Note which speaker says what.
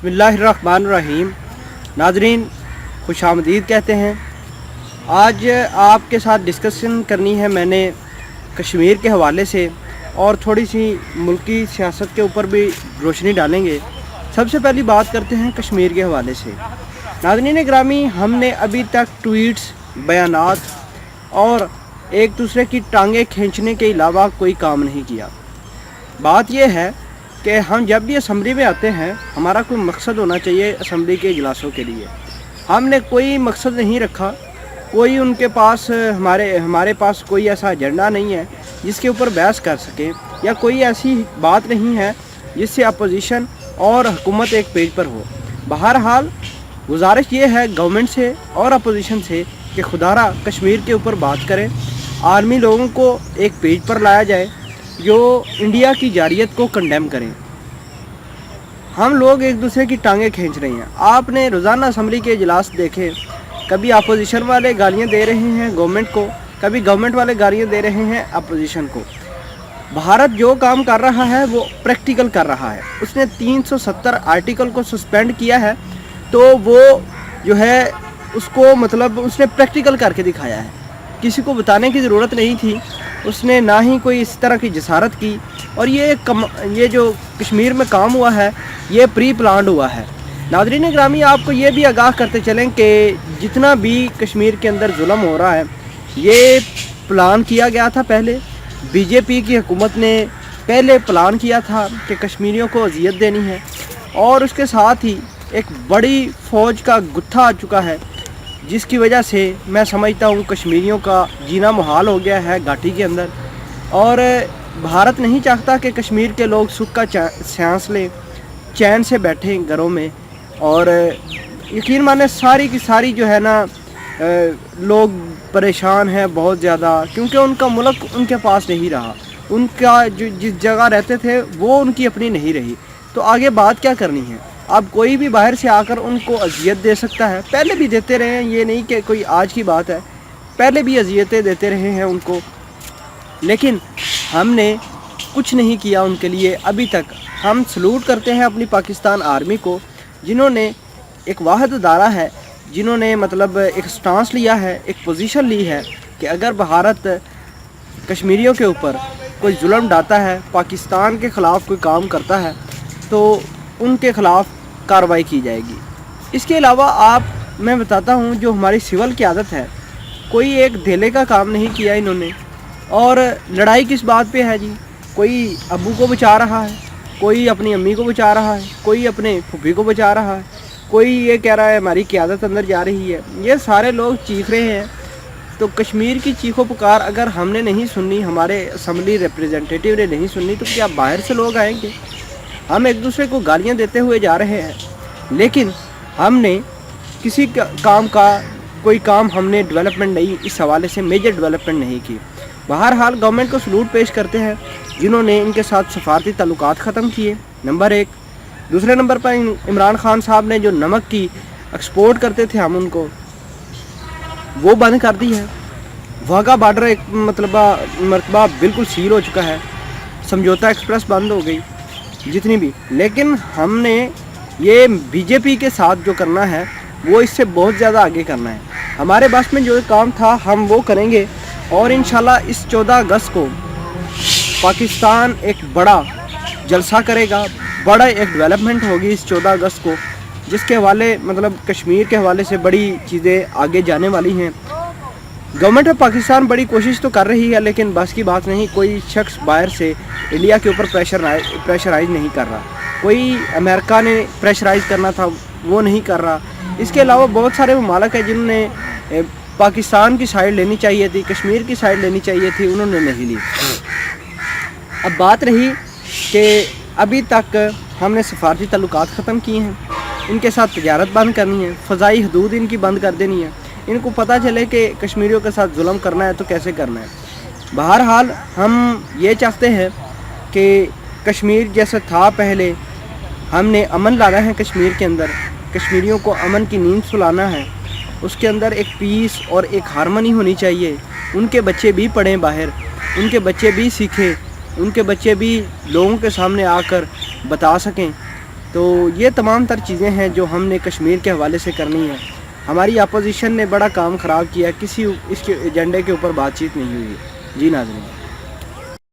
Speaker 1: बिस्मिल्लाहिर्रहमानिर्रहीम। नाज़रीन खुश आमदीद कहते हैं। आज आपके साथ डिस्कशन करनी है मैंने कश्मीर के हवाले से और थोड़ी सी मुल्की सियासत के ऊपर भी रोशनी डालेंगे। सबसे पहली बात करते हैं कश्मीर के हवाले से। नाज़रीन ग्रामी, हमने अभी तक ट्वीट्स, बयानात और एक दूसरे की टांगें खींचने के अलावा कोई काम नहीं किया। बात यह है कि हम जब भी असम्बली में आते हैं हमारा कोई मकसद होना चाहिए असम्बली के इजलासों के लिए। हमने कोई मकसद नहीं रखा, कोई उनके पास हमारे पास कोई ऐसा एजेंडा नहीं है जिसके ऊपर बहस कर सके, या कोई ऐसी बात नहीं है जिससे अपोजिशन और हुकूमत एक पेज पर हो। बहरहाल गुजारिश ये है गवर्नमेंट से और अपोजिशन से कि खुदारा कश्मीर के ऊपर बात करें, आर्मी लोगों को एक पेज पर लाया जाए जो इंडिया की जारियत को कंडेम करें। हम लोग एक दूसरे की टांगें खींच रहे हैं। आपने रोज़ाना असम्बली के इजलास देखे, कभी अपोजिशन वाले गालियां दे रहे हैं गवर्नमेंट को, कभी गवर्नमेंट वाले गालियां दे रहे हैं अपोजिशन को। भारत जो काम कर रहा है वो प्रैक्टिकल कर रहा है। उसने 370 आर्टिकल को सस्पेंड किया है, तो वो जो है उसको मतलब उसने प्रैक्टिकल करके दिखाया है। किसी को बताने की ज़रूरत नहीं थी, उसने ना ही कोई इस तरह की जसारत की। और ये जो कश्मीर में काम हुआ है ये प्री प्लान्ड हुआ है। नाज़रीन ग्रामी, आपको ये भी आगाह करते चलें कि जितना भी कश्मीर के अंदर जुल्म हो रहा है ये प्लान किया गया था। पहले बीजेपी की हुकूमत ने पहले प्लान किया था कि कश्मीरियों को अजियत देनी है, और उसके साथ ही एक बड़ी फ़ौज का गुत्था आ चुका है, जिसकी वजह से मैं समझता हूँ कश्मीरियों का जीना मुहाल हो गया है घाटी के अंदर। और भारत नहीं चाहता कि कश्मीर के लोग सुख का सांस लें, चैन से बैठें घरों में। और यकीन माने सारी की सारी जो है ना लोग परेशान हैं बहुत ज़्यादा, क्योंकि उनका मुल्क उनके पास नहीं रहा। उनका जो जिस जगह रहते थे वो उनकी अपनी नहीं रही। तो आगे बात क्या करनी है? अब कोई भी बाहर से आकर उनको अजियत दे सकता है, पहले भी देते रहे हैं, ये नहीं कि कोई आज की बात है, पहले भी अजियतें देते रहे हैं उनको, लेकिन हमने कुछ नहीं किया उनके लिए अभी तक। हम सलूट करते हैं अपनी पाकिस्तान आर्मी को, जिन्होंने एक वाहिद अदारा है, जिन्होंने मतलब एक स्टांस लिया है, एक पोजीशन ली है कि अगर भारत कश्मीरियों के ऊपर कोई जुल्म डालता है, पाकिस्तान के ख़िलाफ़ कोई काम करता है, तो उनके ख़िलाफ़ कार्रवाई की जाएगी। इसके अलावा मैं बताता हूँ जो हमारी सिविल की आदत है, कोई एक धेले का काम नहीं किया इन्होंने। और लड़ाई किस बात पे है जी? कोई अब्बू को बचा रहा है, कोई अपनी अम्मी को बचा रहा है, कोई अपने फूफी को बचा रहा है, कोई ये कह रहा है हमारी क़यादत अंदर जा रही है। ये सारे लोग चीख रहे हैं। तो कश्मीर की चीखों पुकार अगर हमने नहीं सुननी, हमारे असम्बली रिप्रेजेंटेटिव ने नहीं सुननी, तो क्या बाहर से लोग आएंगे? हम एक दूसरे को गालियां देते हुए जा रहे हैं, लेकिन हमने किसी काम का कोई काम हमने डेवलपमेंट नहीं, इस हवाले से मेजर डेवलपमेंट नहीं की। बहरहाल गवर्नमेंट को सलूट पेश करते हैं जिन्होंने इनके साथ सफारती ताल्लुकात ख़त्म किए, नंबर 1। दूसरे नंबर पर इमरान खान साहब ने जो नमक की एक्सपोर्ट करते थे हम उनको, वो बंद कर दी है। वाघा बॉर्डर एक मरतबा बिल्कुल सील हो चुका है, समझौता एक्सप्रेस बंद हो गई जितनी भी। लेकिन हमने ये बीजेपी के साथ जो करना है वो इससे बहुत ज़्यादा आगे करना है। हमारे बस में जो काम था हम वो करेंगे, और इंशाल्लाह इस 14 अगस्त को पाकिस्तान एक बड़ा जलसा करेगा, बड़ा एक डेवलपमेंट होगी इस 14 अगस्त को, जिसके हवाले कश्मीर के हवाले से बड़ी चीज़ें आगे जाने वाली हैं। गवर्नमेंट ऑफ पाकिस्तान बड़ी कोशिश तो कर रही है, लेकिन बस की बात नहीं। कोई शख्स बाहर से इंडिया के ऊपर प्रेशराइज नहीं कर रहा। कोई अमेरिका ने प्रेशराइज करना था वो नहीं कर रहा। इसके अलावा बहुत सारे ममालिक हैं जिन्होंने पाकिस्तान की साइड लेनी चाहिए थी, कश्मीर की साइड लेनी चाहिए थी, उन्होंने नहीं ली। अब बात रही कि अभी तक हमने सफारती ताल्लुकात ख़त्म किए हैं, इनके साथ तजारत बंद करनी है, फ़ज़ाई हदूद इनकी बंद कर देनी है। इनको पता चले कि कश्मीरियों के साथ जुल्म करना है तो कैसे करना है। बहरहाल हम ये चाहते हैं कि कश्मीर जैसे था पहले, हमने अमन लाना है कश्मीर के अंदर, कश्मीरियों को अमन की नींद सुलाना है, उसके अंदर एक पीस और एक हारमनी होनी चाहिए। उनके बच्चे भी पढ़ें बाहर, उनके बच्चे भी सीखें, उनके बच्चे भी लोगों के सामने आकर बता सकें تو یہ تمام تر چیزیں ہیں جو ہم نے کشمیر کے حوالے سے کرنی ہے. ہماری اپوزیشن نے بڑا کام خراب کیا، کسی اس کے ایجنڈے کے اوپر بات چیت نہیں ہوئی. جی ناظرین.